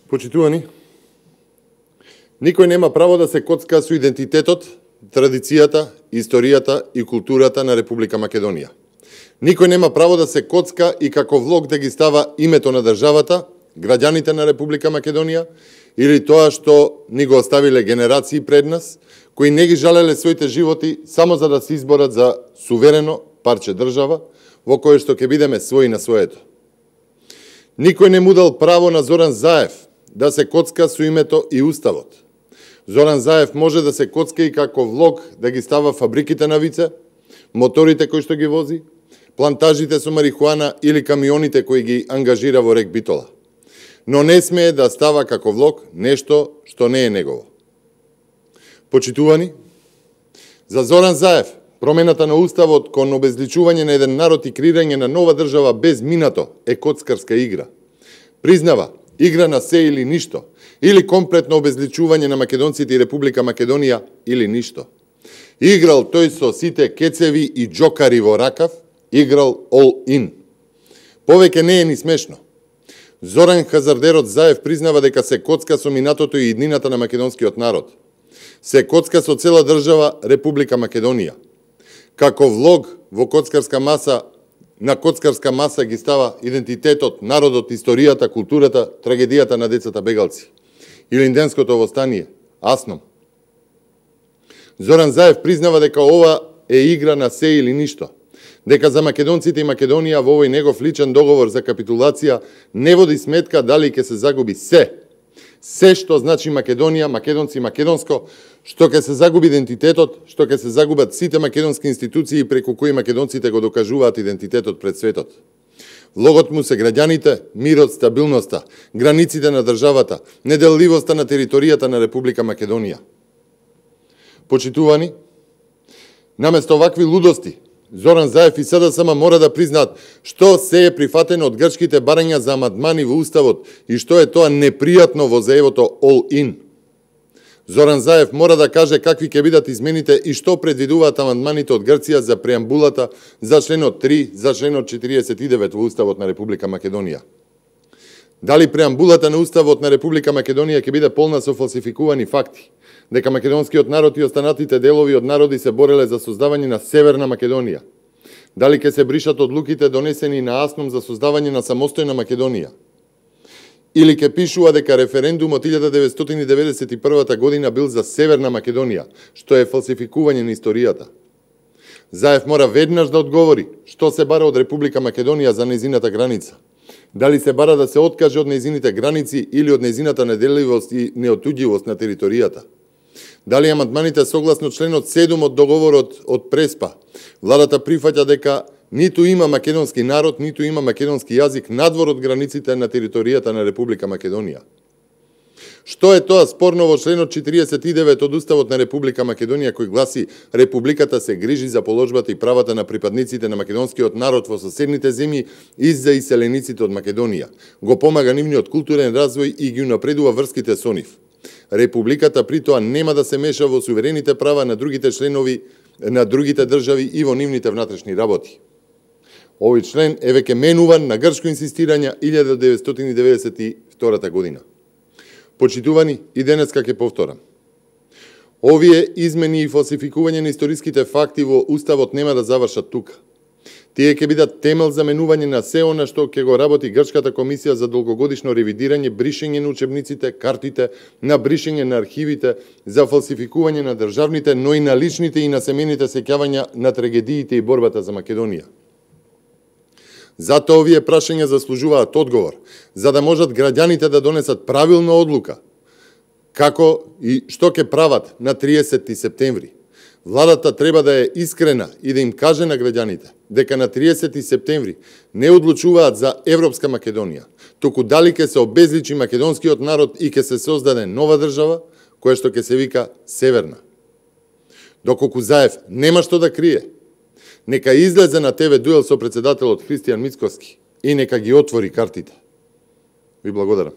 Почитувани, никој нема право да се коцка со идентитетот, традицијата, историјата и културата на Република Македонија. Никој нема право да се коцка и како влог да ги става името на државата, граѓаните на Република Македонија или тоа што ни го оставиле генерации пред нас, кои не ги жалеле своите животи само за да се изборат за суверено парче држава во кое што ќе бидеме своји на своето. Никој не му дал право на Зоран Заев да се коцка со името и уставот. Зоран Заев може да се коцка и како влог да ги става фабриките на вице, моторите кои што ги вози, плантажите со марихуана или камионите кои ги ангажира во рек Битола. Но не смее да става како влог нешто што не е негово. Почитувани, за Зоран Заев промената на уставот кон обезличување на еден народ и креирање на нова држава без минато е коцкарска игра. Признава игра на се или ништо, или комплетно обезличување на македонците и Република Македонија или ништо. Играл тој со сите кецеви и џокари во ракав, играл all in. Повеќе не е ни смешно. Зоран Хазардерот Заев признава дека се коцка со минатото и иднината на македонскиот народ. Се коцка со цела држава Република Македонија. Како влог во коцкарска маса, на коцкарска маса ги става идентитетот, народот, историјата, културата, трагедијата на децата бегалци. Илинденското востание, Асном. Зоран Заев признава дека ова е игра на се или ништо. Дека за македонците и Македонија во овој негов личен договор за капитулација не води сметка дали ќе се загуби се. Се што значи Македонија, македонци, македонско, што ќе се загуби идентитетот, што ќе се загубат сите македонски институции преку кои македонците го докажуваат идентитетот пред светот. Влогот му се граѓаните, мирот, стабилноста, границите на државата, неделливоста на територијата на Република Македонија. Почитувани, наместо вакви лудости, Зоран Заев и СДСМ мора да признаат што се е прифатено од грчките барања за амандмани во уставот и што е тоа непријатно во заевото all in. Зоран Заев мора да каже какви ќе бидат измените и што предвидуваат амандманите од Грција за преамбулата, за членот 3, за членот 49 во уставот на Република Македонија. Дали преамбулата на уставот на Република Македонија ќе биде полна со фалсификувани факти, дека македонскиот народ и останатите делови од народи се бореле за создавање на Северна Македонија? Дали ќе се бришат одлуките донесени на Асном за создавање на самостојна Македонија? Или ќе пишува дека референдум од 1991 година бил за Северна Македонија, што е фалсификување на историјата? Заев мора веднаш да одговори што се бара од Република Македонија за нејзината граница. Дали се бара да се откаже од нејзините граници или од нејзината неделливост и неотуѓивост на територијата? Дали амандманите согласно членот 7 од договорот од Преспа, владата прифаќа дека ниту има македонски народ, ниту има македонски јазик надвор од границите на територијата на Република Македонија? Што е тоа спорно во членот 49 од Уставот на Република Македонија кој гласи Републиката се грижи за положбата и правата на припадниците на македонскиот народ во соседните земји и за иселениците од Македонија, го помага нивниот културен развој и ги унапредува врските со нив. Републиката при тоа нема да се меша во суверените права на другите членови на другите држави и во нивните внатрешни работи. Овој член е веќе менуван на грчко инсистирање 1992 година. Почитувани, и денеска ќе повторам. Овие измени и фалсификување на историските факти во Уставот нема да завршат тука. Тие ќе бидат темел за менување на се она што ќе го работи Грчката комисија за долгогодишно ревидирање, бришење на учебниците, картите, на бришење на архивите, за фалсификување на државните, но и на личните и на семејните сеќавања на трагедиите и борбата за Македонија. Затоа овие прашања заслужуваат одговор, за да можат граѓаните да донесат правилна одлука како и што ќе прават на 30 септември. Владата треба да е искрена и да им каже на граѓаните дека на 30 септември не одлучуваат за Европска Македонија, туку дали ќе се обезличи македонскиот народ и ќе се создаде нова држава, која што ќе се вика Северна. Доколку Заев нема што да крие, нека излезе на ТВ дуел со председателот Христијан Мицкоски и нека ги отвори картите. Ви благодарам.